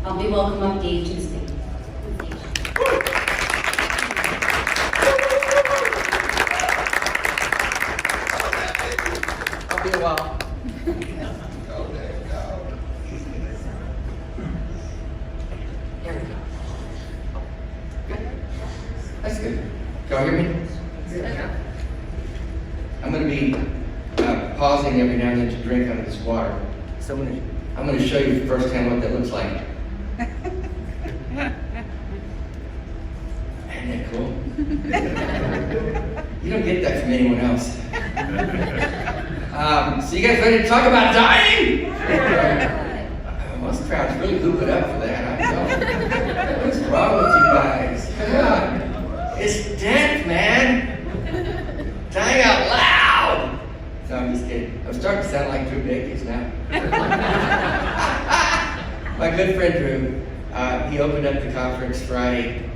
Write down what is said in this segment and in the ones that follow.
Help me welcome up Dave to the stage. I'll be a while. There we go. Good. That's good. Can y'all hear me? Yeah. I'm going to be pausing every now and then to drink out of this water. So I'm going to show you firsthand what that looks like. Isn't that cool? You don't get that from anyone else. So you guys ready to talk about dying? Most crowds really hoop it up for that. I don't know. What's wrong with you guys? Come on. It's death, man. Dying out loud. No, I'm just kidding. I'm starting to sound like Drew Bakers now. My good friend Drew, he opened up the conference Friday.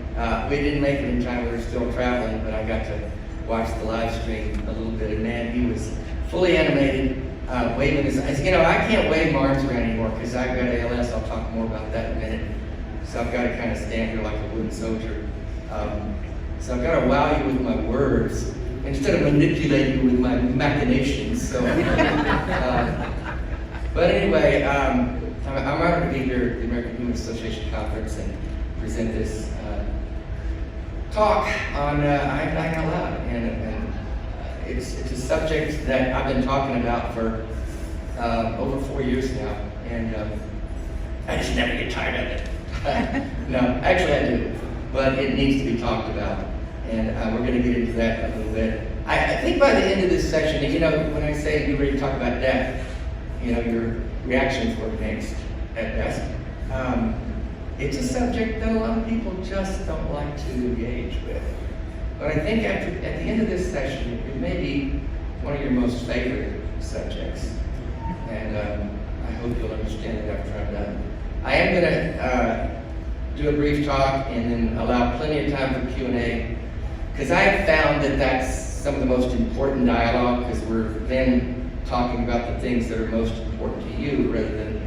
We didn't make it in time. We were still traveling, but I got to watch the live stream a little bit. And man, he was fully animated, waving his eyes. You know, I can't wave my arms around anymore because I've got ALS. I'll talk more about that in a minute. So I've got to kind of stand here like a wooden soldier. So I've got to wow you with my words instead of manipulating you with my machinations. So, but anyway, I'm honored to be here at the American Humanist Association Conference and present this talk on I'm Dying Out Loud. And it's a subject that I've been talking about for over 4 years now. And I just never get tired of it. No, actually I do. But it needs to be talked about. And we're going to get into that in a little bit. I think by the end of this section, you know, when I say you're ready to talk about death, you know, your reactions were mixed at best. It's a subject that a lot of people just don't like to engage with. But I think at the end of this session, it may be one of your most favorite subjects. And I hope you'll understand it after I'm done. I am going to do a brief talk and then allow plenty of time for Q&A. Because I have found that that's some of the most important dialogue, because we're then talking about the things that are most important to you rather than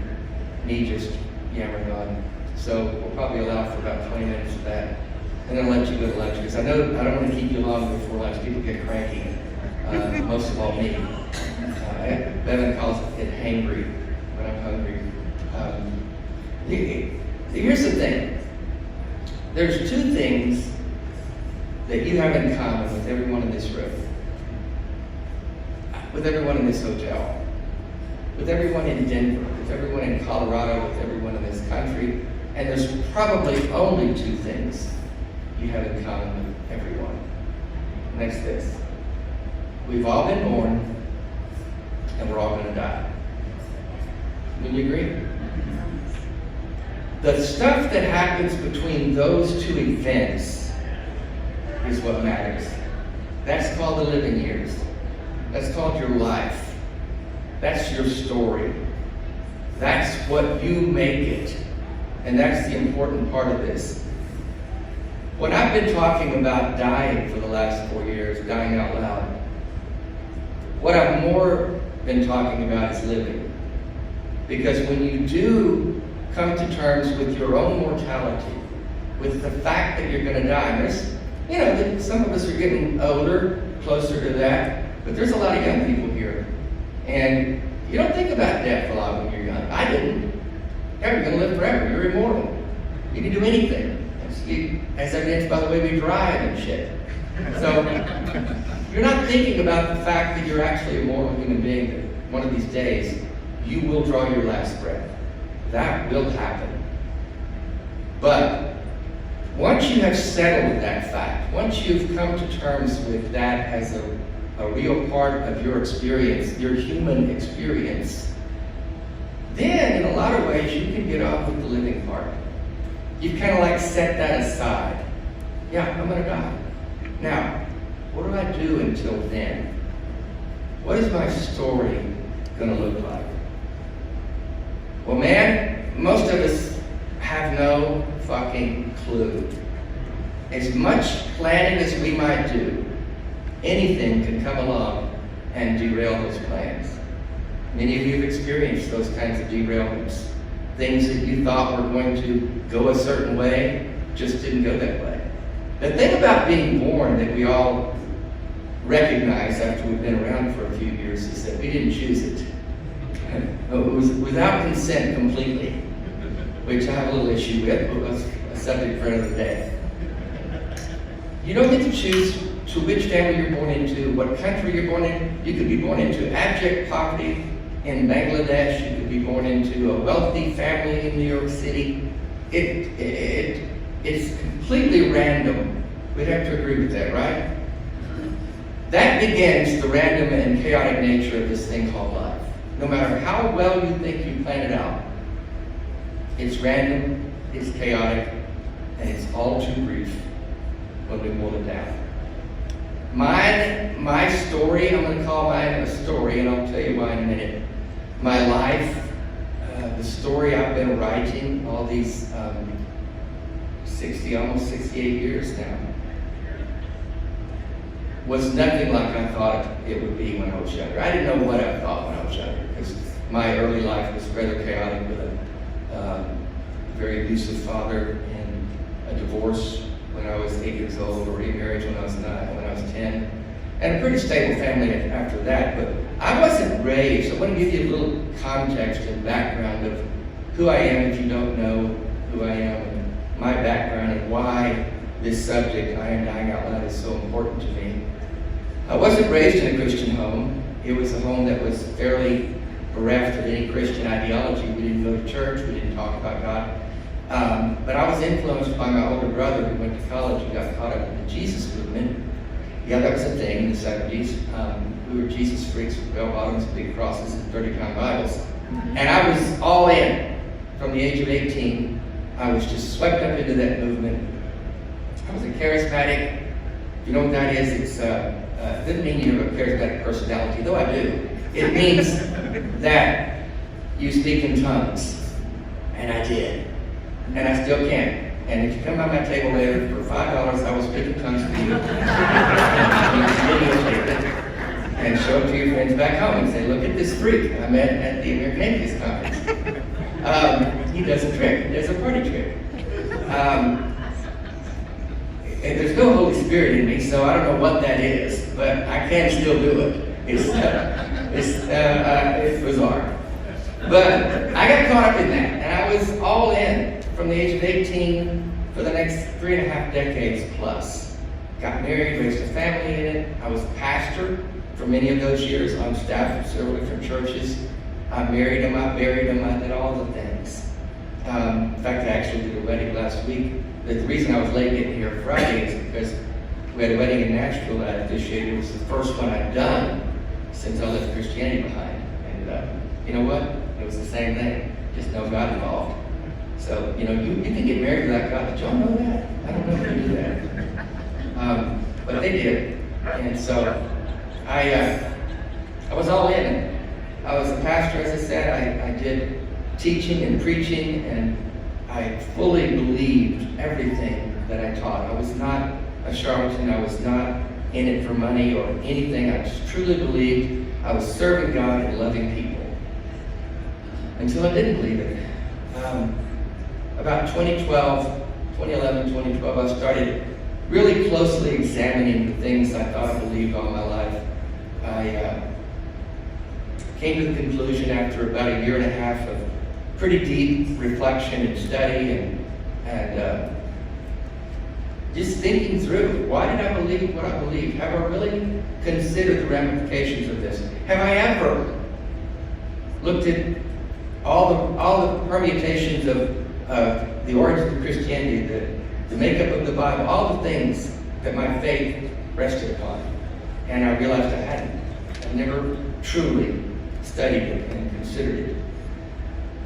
me just yammering on. So we'll probably allow for about 20 minutes of that. And then I'll let you go to lunch, because I know I don't want to keep you long before lunch. People get cranky, most of all me. Bevan calls it hangry when I'm hungry. Here's the thing. There's two things that you have in common with everyone in this room, with everyone in this hotel, with everyone in Denver, with everyone in Colorado, with everyone in this country, and there's probably only two things you have in common with everyone. And that's this. We've all been born, and we're all going to die. Would you agree? The stuff that happens between those two events is what matters. That's called the living years. That's called your life. That's your story. That's what you make it. And that's the important part of this. When I've been talking about dying for the last 4 years, dying out loud, what I've more been talking about is living. Because when you do come to terms with your own mortality, with the fact that you're going to die, and there's, you know, some of us are getting older, closer to that, but there's a lot of young people here. And you don't think about death a lot when you're young. I didn't. Yeah, you're going to live forever. You're immortal. You can do anything. As evidenced by the way we drive and shit. So you're not thinking about the fact that you're actually a mortal human being, that one of these days you will draw your last breath. That will happen. But once you have settled that fact, once you've come to terms with that as a real part of your experience, your human experience, then in a lot of ways you can get off with the living part. You kind of like set that aside. Yeah, I'm going to die. Now, what do I do until then? What is my story going to look like? Well, man, most of us have no fucking clue. As much planning as we might do, anything can come along and derail those plans. Many of you have experienced those kinds of derailments. things that you thought were going to go a certain way just didn't go that way. The thing about being born that we all recognize after we've been around for a few years is that we didn't choose it. It was without consent completely, which I have a little issue with, but that's a subject for another day. You don't get to choose to which family you're born into, what country you're born in. You could be born into abject poverty in Bangladesh. You could be born into a wealthy family in New York City. It's completely random. We'd have to agree with that, right? That begins the random and chaotic nature of this thing called life. No matter how well you think you plan it out, it's random, it's chaotic, and it's all too brief when we boil it down. My story, I'm going to call mine a story, and I'll tell you why in a minute. My life, the story I've been writing all these almost 68 years now, was nothing like I thought it would be when I was younger. I didn't know what I thought when I was younger, because my early life was rather chaotic with a very abusive father and a divorce when I was 8 years old, a remarriage when I was 10, and a pretty stable family after that. But I wasn't raised. I want to give you a little context and background of who I am if you don't know who I am, and my background and why this subject, I Am Dying Out Loud, is so important to me. I wasn't raised in a Christian home. It was a home that was fairly bereft of any Christian ideology. We didn't go to church. We didn't talk about God. But I was influenced by my older brother who went to college and got caught up in the Jesus movement. Yeah, that was a thing in the 70s. We were Jesus freaks with bell-bottoms, big crosses, and 30-pound Bibles. And I was all in. From the age of 18, I was just swept up into that movement. I was a charismatic. If you know what that is, it doesn't mean you have a charismatic personality, though I do. It means that you speak in tongues. And I did. And I still can. And if you come by my table later for $5, I will speak in tongues to you. And show it to your friends back home and say, look at this freak I met at the American Atheist Conference. He does a trick. He does a party trick. And there's no Holy Spirit in me, so I don't know what that is, but I can still do it. It's bizarre. But I got caught up in that, and I was all in from the age of 18 for the next 3.5 decades plus. Got married, raised a family in it. I was a pastor for many of those years on staff of several different churches. I married him, I buried him, I did all the things. In fact, I actually did a wedding last week. The reason I was late getting here Friday is because we had a wedding in Nashville that I officiated. It was the first one I'd done since I left Christianity behind. And you know what? It was the same thing, just no God involved. So, you can get married without God. Did y'all know that? I don't know if you knew that. But they did. And so I was all in. I was a pastor, as I said. I did teaching and preaching, and I fully believed everything that I taught. I was not a charlatan. I was not in it for money or anything. I just truly believed I was serving God and loving people. Until I didn't believe it. About 2011, 2012, I started really closely examining the things I thought I believed all my life. I came to the conclusion after about 1.5 years of pretty deep reflection and study and just thinking through, why did I believe what I believed? Have I really considered the ramifications of this? Have I ever looked at all the permutations of the origins of Christianity, the makeup of the Bible, all the things that my faith rested upon? And I realized I hadn't. I've never truly studied it and considered it.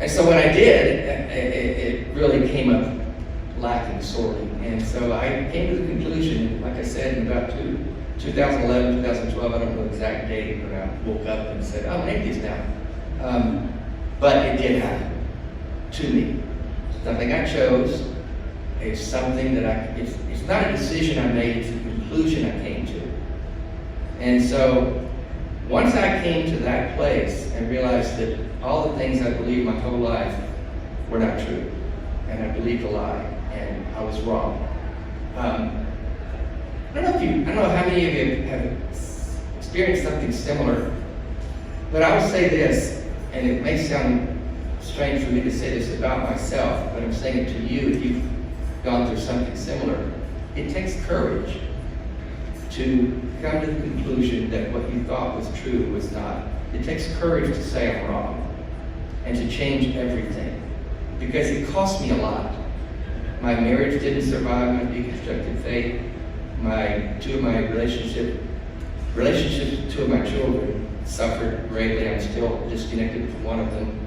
And so when I did, it really came up lacking sorely. And so I came to the conclusion, like I said, in about 2011, 2012, I don't know the exact date, when I woke up and said, I'm an atheist now. But it did happen to me. It's nothing I chose. It's something that it's not a decision I made, it's a conclusion I came to. And so once I came to that place and realized that all the things I believed my whole life were not true. And I believed a lie, and I was wrong. I don't know how many of you have experienced something similar, but I will say this, and it may sound strange for me to say this about myself, but I'm saying it to you if you've gone through something similar. It takes courage to come to the conclusion that what you thought was true was not. It takes courage to say I'm wrong and to change everything, because it cost me a lot. My marriage didn't survive my deconstructed faith. Two of my relationships with two of my children suffered greatly. I'm still disconnected from one of them.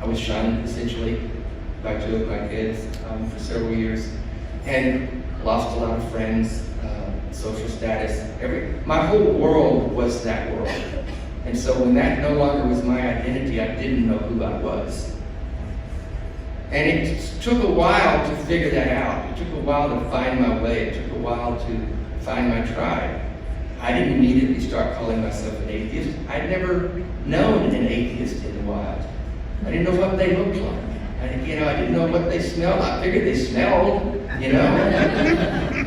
I was shunned essentially by two of my kids for several years, and lost a lot of friends, social status. My whole world was that world. And so when that no longer was my identity, I didn't know who I was. And it took a while to figure that out. It took a while to find my way. It took a while to find my tribe. I didn't immediately start calling myself an atheist. I'd never known an atheist in the wild. I didn't know what they looked like. I didn't know what they smelled. I figured they smelled,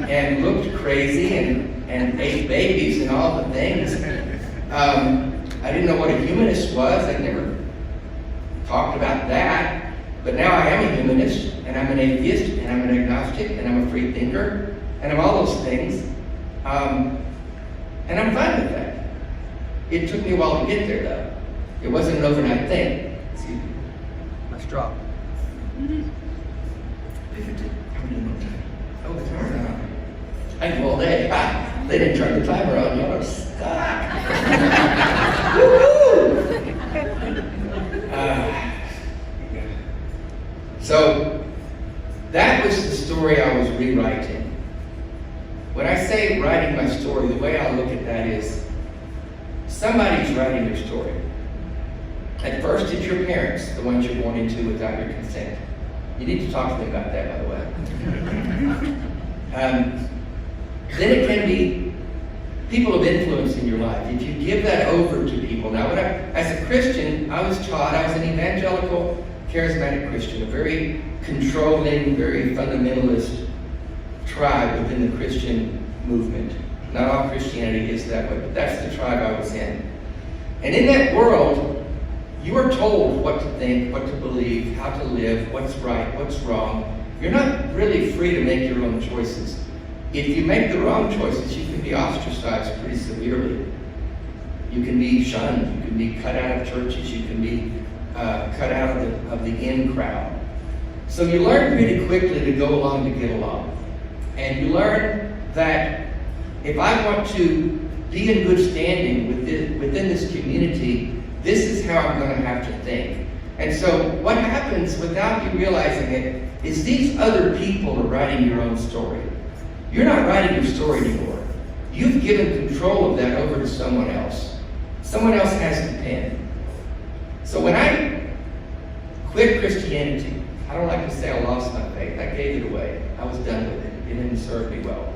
and looked crazy and ate babies and all the things. I didn't know what a humanist was. I'd never talked about that. But now I am a humanist, and I'm an atheist, and I'm an agnostic, and I'm a free thinker, and I'm all those things. And I'm fine with that. It took me a while to get there, though. It wasn't an overnight thing. Excuse me. My straw. Oh, the timer's on. I can all day. They didn't turn the timer on. Y'all are stuck. Woo-hoo! So that was the story I was rewriting. When I say writing my story, the way I look at that is somebody's writing your story. At first, it's your parents, the ones you're born into without your consent. You need to talk to them about that, by the way. Then it can be people of influence in your life. If you give that over to people. Now, as a Christian, I was taught, I was an evangelical, charismatic Christian, a very controlling, very fundamentalist tribe within the Christian movement. Not all Christianity is that way, but that's the tribe I was in. And in that world, you are told what to think, what to believe, how to live, what's right, what's wrong. You're not really free to make your own choices. If you make the wrong choices, you can be ostracized pretty severely. You can be shunned, you can be cut out of churches, you can be cut out of the in crowd. So you learn pretty quickly to go along to get along. And you learn that if I want to be in good standing within this community, this is how I'm going to have to think. And so what happens without you realizing it is these other people are writing your own story. You're not writing your story anymore. You've given control of that over to someone else. Someone else has the pen. So when I quit Christianity, I don't like to say I lost my faith. I gave it away. I was done with it. It didn't serve me well.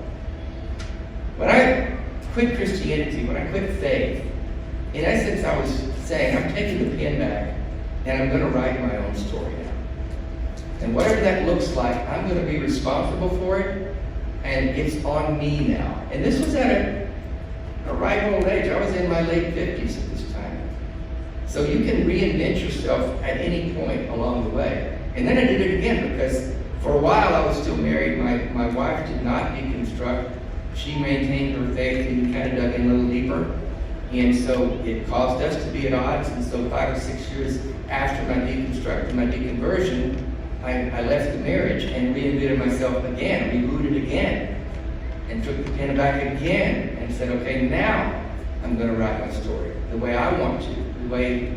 When I quit Christianity, when I quit faith, in essence I was saying, I'm taking the pen back and I'm going to write my own story now. And whatever that looks like, I'm going to be responsible for it, and it's on me now. And this was at a ripe old age. I was in my late 50s at this time. So you can reinvent yourself at any point along the way. And then I did it again, because for a while I was still married. My wife did not deconstruct. She maintained her faith and kind of dug in a little deeper. And so it caused us to be at odds. And so 5 or 6 years after my deconstruction, my deconversion, I left the marriage and reinvented myself again, rebooted again, and took the pen back again and said, okay, now I'm going to write my story the way I want to, the way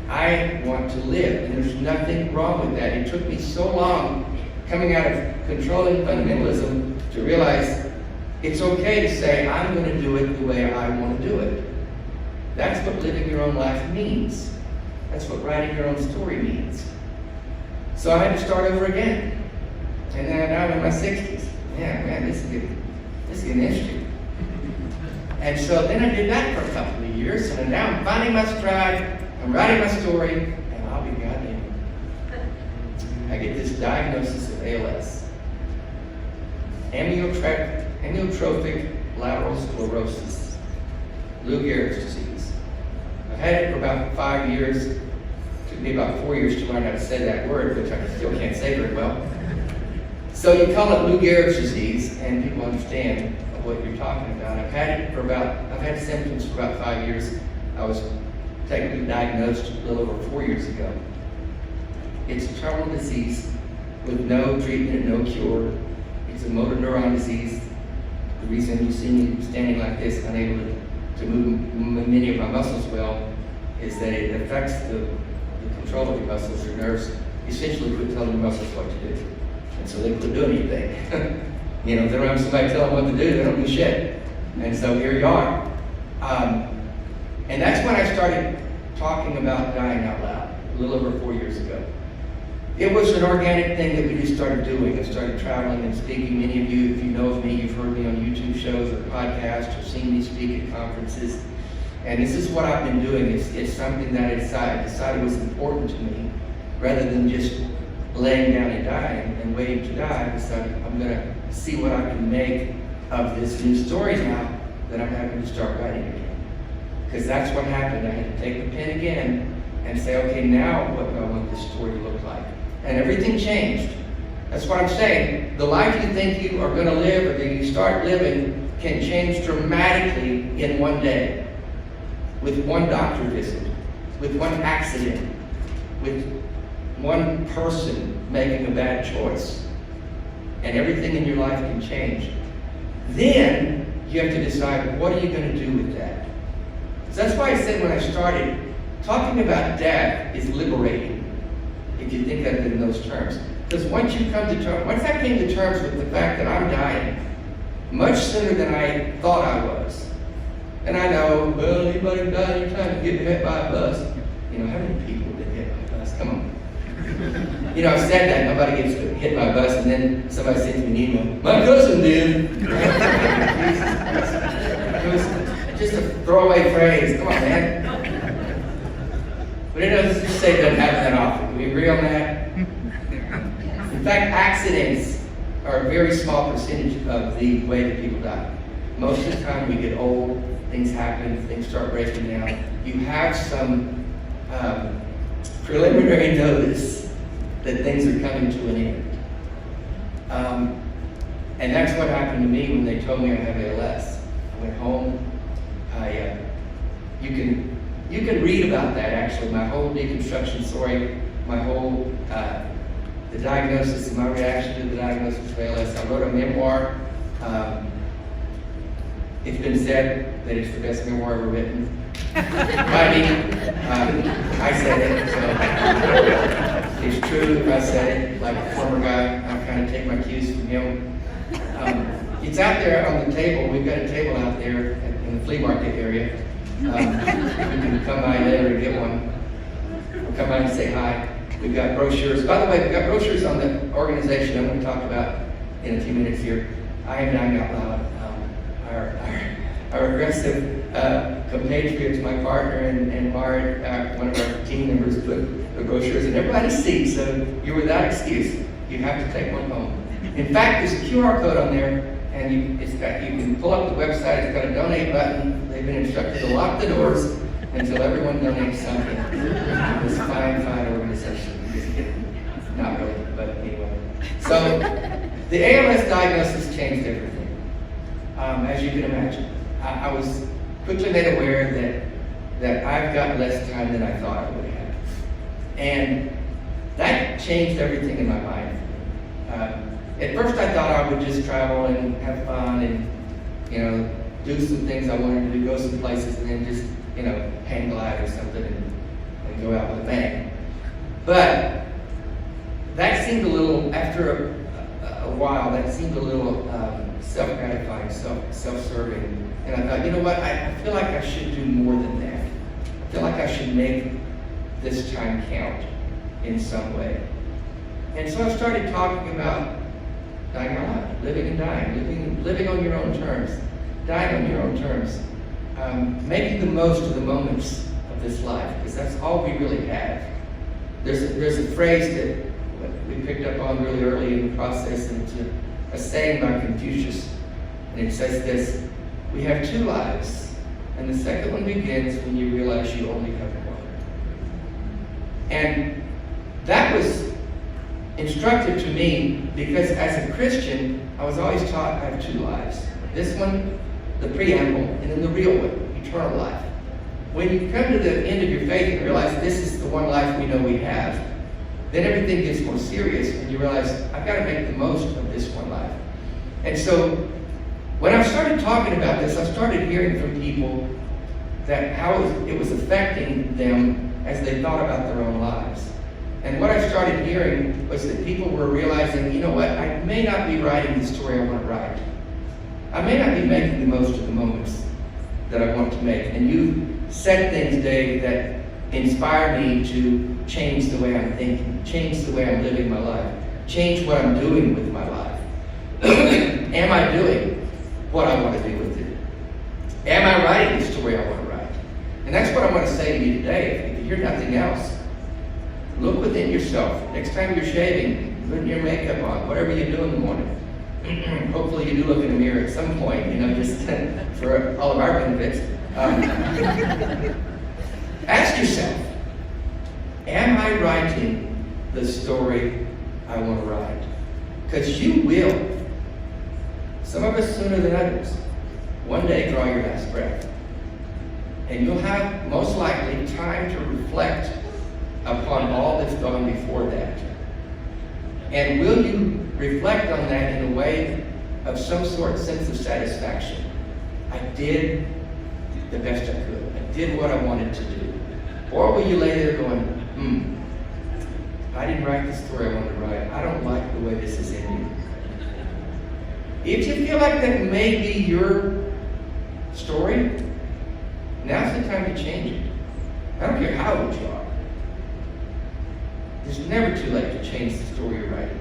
I want to live. And there's nothing wrong with that. It took me so long coming out of controlling fundamentalism to realize it's okay to say, I'm going to do it the way I want to do it. That's what living your own life means. That's what writing your own story means. So I had to start over again. And then now I'm in my 60s. Yeah, man, this is getting interesting. And so then I did that for a couple of years, and now I'm finding my stride, I'm writing my story, and I'll be goddamn. get this diagnosis of ALS. Amyotrophic lateral sclerosis, Lou Gehrig's disease. I've had it for about 5 years. It took me about 4 years to learn how to say that word, which I still can't say very well. So you call it Lou Gehrig's disease, and people understand what you're talking about. I've had symptoms for about 5 years. I was technically diagnosed a little over 4 years ago. It's a terminal disease with no treatment and no cure. It's a motor neuron disease. The reason you see me standing like this, unable to move many of my muscles well, is that it affects the control of your muscles. Your nerves essentially quit telling your muscles what to do. And so they quit doing anything. You know, if they don't have somebody tell them what to do, they don't do shit. And so here you are. And that's when I started talking about dying out loud, a little over 4 years ago. It was an organic thing that we just started doing. I started traveling and speaking. Many of you, if you know of me, you've heard me on YouTube shows or podcasts or seen me speak at conferences. And this is what I've been doing. It's something that I decided was important to me. Rather than just laying down and dying and waiting to die, I decided I'm going to see what I can make of this new story now that I'm having to start writing again. Because that's what happened. I had to take the pen again and say, okay, now what do I want this story to look like? And everything changed. That's what I'm saying. The life you think you are going to live or that you start living can change dramatically in one day. With one doctor visit, with one accident, with one person making a bad choice. And everything in your life can change. Then you have to decide, what are you going to do with that? So that's why I said when I started, talking about death is liberating, if you think of it in those terms. Because once I came to terms with the fact that I'm dying, much sooner than I thought I was. And I know, well, anybody die anytime you get hit by a bus. You know, how many people get hit by a bus? Come on. You know, I've said that, nobody gets hit by a bus, and then somebody sends me an email, my cousin did. It was just a throwaway phrase, come on, man. But it doesn't just say it doesn't happen that often. Do we agree on that? In fact, accidents are a very small percentage of the way that people die. Most of the time we get old, things happen, things start breaking down. You have some preliminary notice that things are coming to an end. And that's what happened to me when they told me I have ALS. I went home. You can read about that actually, my whole deconstruction story, my whole, the diagnosis and my reaction to the diagnosis of ALS. I wrote a memoir. It's been said that it's the best memoir ever written. I said it, so it's true if I said it, like a former guy. I kind of take my cues from him. It's out there on the table. We've got a table out there in the flea market area. You can come by later and get one. Or come by and say hi. We've got brochures. By the way, we've got brochures on the organization I'm going to talk about in a few minutes here. I Am Dying Out Loud. Our aggressive compatriots, my partner and Mart, one of our team members, put the brochures in everybody's seat, so you're without excuse. You have to take one home. In fact, there's a QR code on there, and you can pull up the website. It's got a donate button. They've been instructed to lock the doors until everyone donates something. This fine organization. Not really, but anyway. So the ALS diagnosis changed everything, as you can imagine. I was quickly made aware that I've got less time than I thought I would have. And that changed everything in my mind. At first I thought I would just travel and have fun and, you know, do some things I wanted to do, go some places, and then just, you know, hang glide or something and go out with a bang. But that seemed a little, after a while, that seemed a little self-gratifying, self-serving. And I thought, you know what, I feel like I should do more than that. I feel like I should make this time count in some way. And so I started talking about dying out loud, living and dying, living on your own terms, dying on your own terms, making the most of the moments of this life, because that's all we really have. There's a phrase that we picked up on really early in the process, and it's a saying by Confucius, and it says this: we have two lives, and the second one begins when you realize you only have one. And that was instructive to me because as a Christian, I was always taught I have two lives. This one, the preamble, and then the real one, eternal life. When you come to the end of your faith and realize this is the one life we know we have, then everything gets more serious and you realize, I've got to make the most of this one life. And so, when I started talking about this, I started hearing from people that how it was affecting them as they thought about their own lives. And what I started hearing was that people were realizing, you know what, I may not be writing the story I want to write. I may not be making the most of the moments that I want to make. And you said things, Dave, that inspire me to change the way I'm thinking, change the way I'm living my life, change what I'm doing with my life. Am I doing what I want to do with it? Am I writing the story I want to write? And that's what I want to say to you today. If you hear nothing else, look within yourself. Next time you're shaving, putting your makeup on, whatever you do in the morning. Hopefully you do look in the mirror at some point, just for all of our benefits. Ask yourself, am I writing the story I want to write? Because you will. Some of us sooner than others. One day, draw your last breath. And you'll have, most likely, time to reflect upon all that's gone before that. And will you reflect on that in a way of some sort of sense of satisfaction? I did the best I could. I did what I wanted to do. Or will you lay there going, I didn't write the story I wanted to write. I don't like the way this is ending. If you feel like that may be your story, now's the time to change it. I don't care how old you are. It's never too late to change the story you're writing.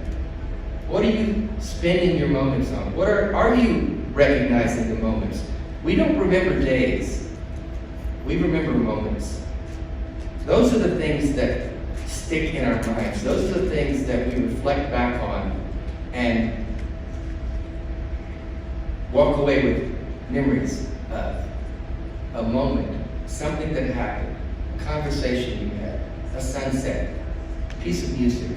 What are you spending your moments on? What are you recognizing the moments? We don't remember days. We remember moments. Those are the things that stick in our minds. Those are the things that we reflect back on and walk away with memories of a moment, something that happened, a conversation you had, a sunset, a piece of music.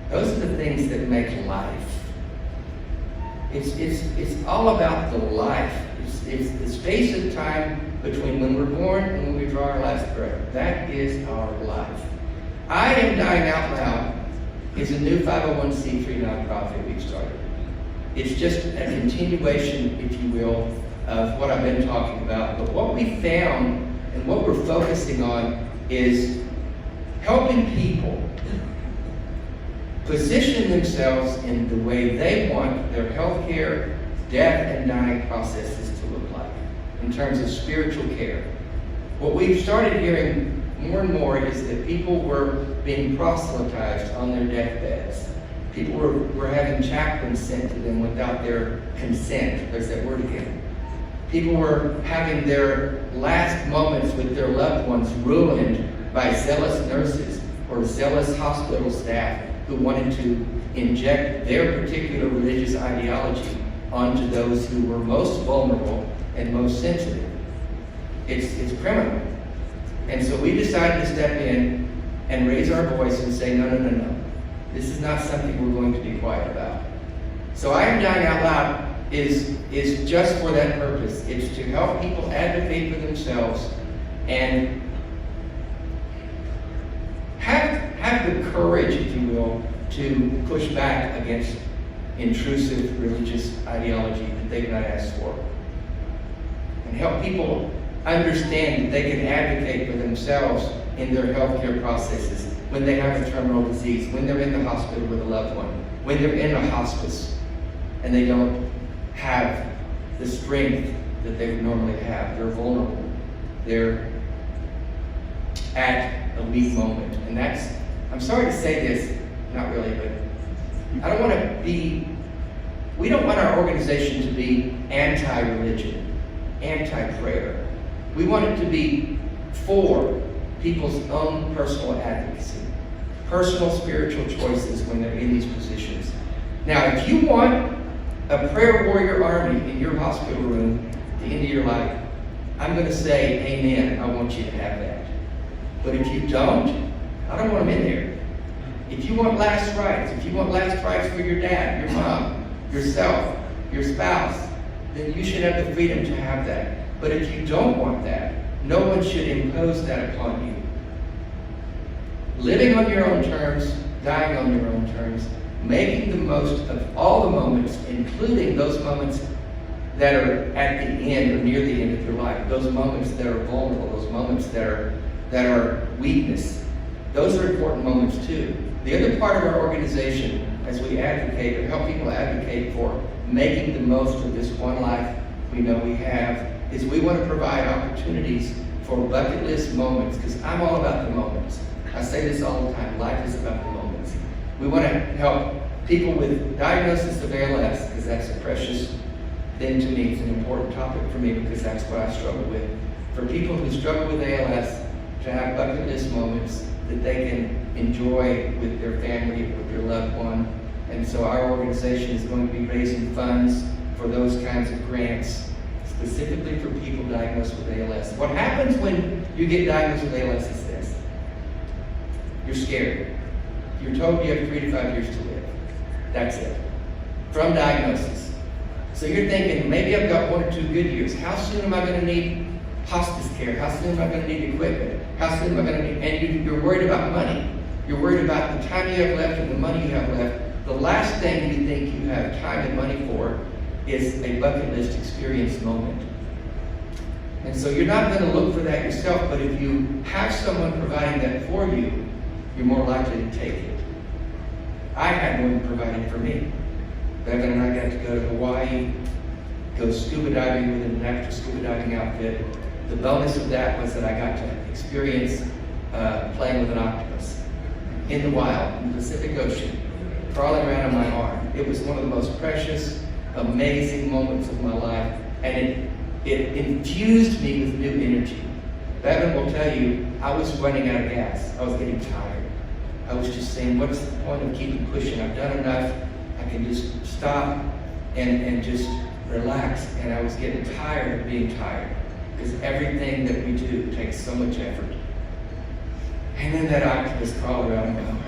Those are the things that make life. It's all about the life. It's the space of time between when we're born and when we draw our last breath. That is our life. I Am Dying Out Loud is a new 501c3 nonprofit we've started. It's just a continuation, if you will, of what I've been talking about. But what we found and what we're focusing on is helping people position themselves in the way they want their healthcare, death, and dying processes to look like in terms of spiritual care. What we've started hearing more and more is that people were being proselytized on their deathbeds. People were having chaplains sent to them without their consent. There's that word again. People were having their last moments with their loved ones ruined by zealous nurses or zealous hospital staff who wanted to inject their particular religious ideology onto those who were most vulnerable and most sensitive. It's criminal. And so we decided to step in and raise our voice and say, no. This is not something we're going to be quiet about. So I Am Dying Out Loud is just for that purpose. It's to help people advocate for themselves and have the courage, if you will, to push back against intrusive religious ideology that they've not asked for. And help people understand that they can advocate for themselves in their healthcare processes when they have a terminal disease, when they're in the hospital with a loved one, when they're in a hospice and they don't have the strength that they would normally have. They're vulnerable. They're at a weak moment. And that's, I'm sorry to say this, not really, but I don't want to be, we don't want our organization to be anti-religion, anti-prayer. We want it to be for people's own personal advocacy. personal spiritual choices when they're in these positions. Now, if you want a prayer warrior army in your hospital room at the end of your life, I'm going to say, amen, I want you to have that. But if you don't, I don't want them in there. If you want last rites, if you want last rites for your dad, your mom, yourself, your spouse, then you should have the freedom to have that. But if you don't want that, no one should impose that upon you. Living on your own terms, dying on your own terms, making the most of all the moments, including those moments that are at the end or near the end of your life, those moments that are vulnerable, those moments that are weakness. Those are important moments too. The other part of our organization, as we advocate or help people advocate for making the most of this one life we know we have, is we want to provide opportunities for bucket list moments, because I'm all about the moments. I say this all the time, life is about the moments. We want to help people with diagnosis of ALS, because that's a precious thing to me. It's an important topic for me because that's what I struggle with. For people who struggle with ALS, to have bucket list moments that they can enjoy with their family, with their loved one. And so our organization is going to be raising funds for those kinds of grants, specifically for people diagnosed with ALS. What happens when you get diagnosed with ALS is this. You're scared. You're told you have 3 to 5 years to live. That's it. From diagnosis. So you're thinking, maybe I've got 1 or 2 good years. How soon am I going to need hospice care? How soon am I going to need equipment? How soon am I going to need, and you're worried about money. You're worried about the time you have left and the money you have left. The last thing you think you have time and money for is a bucket list experience moment. And so you're not going to look for that yourself, but if you have someone providing that for you, you're more likely to take it. I had one provided for me. Bevan and I got to go to Hawaii, go scuba diving with an after scuba diving outfit. The bonus of that was that I got to experience playing with an octopus in the wild, in the Pacific Ocean, crawling around on my arm. It was one of the most precious, amazing moments of my life, and it infused me with new energy. Bevan will tell you, I was running out of gas. I was getting tired. I was just saying, what's the point of keeping pushing? I've done enough. I can just stop and just relax. And I was getting tired of being tired, because everything that we do takes so much effort. And then that octopus crawled around my arm.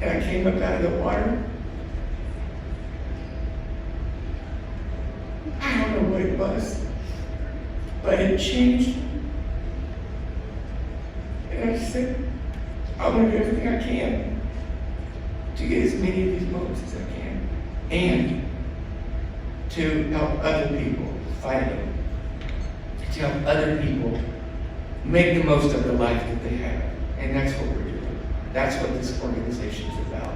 And I came up out of the water. I don't know what it was, but it changed. And I just said, I'm going to do everything I can to get as many of these moments as I can, and to help other people fight them, to help other people make the most of the life that they have. And that's what we're doing. That's what this organization is about.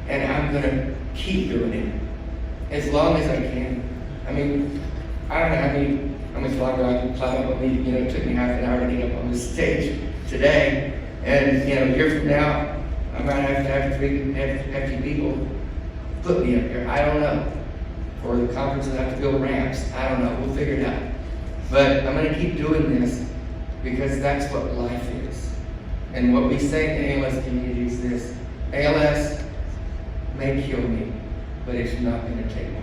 And I'm going to keep doing it as long as I can. I mean, I don't know how much longer I can climb up on me. You know, it took me half an hour to get up on this stage today. And, you know, a year from now, I might have to have 3 hefty people put me up here. I don't know. Or the conference will have to build ramps. I don't know. We'll figure it out. But I'm going to keep doing this because that's what life is. And what we say in the ALS community is this: ALS may kill me, but it's not going to take my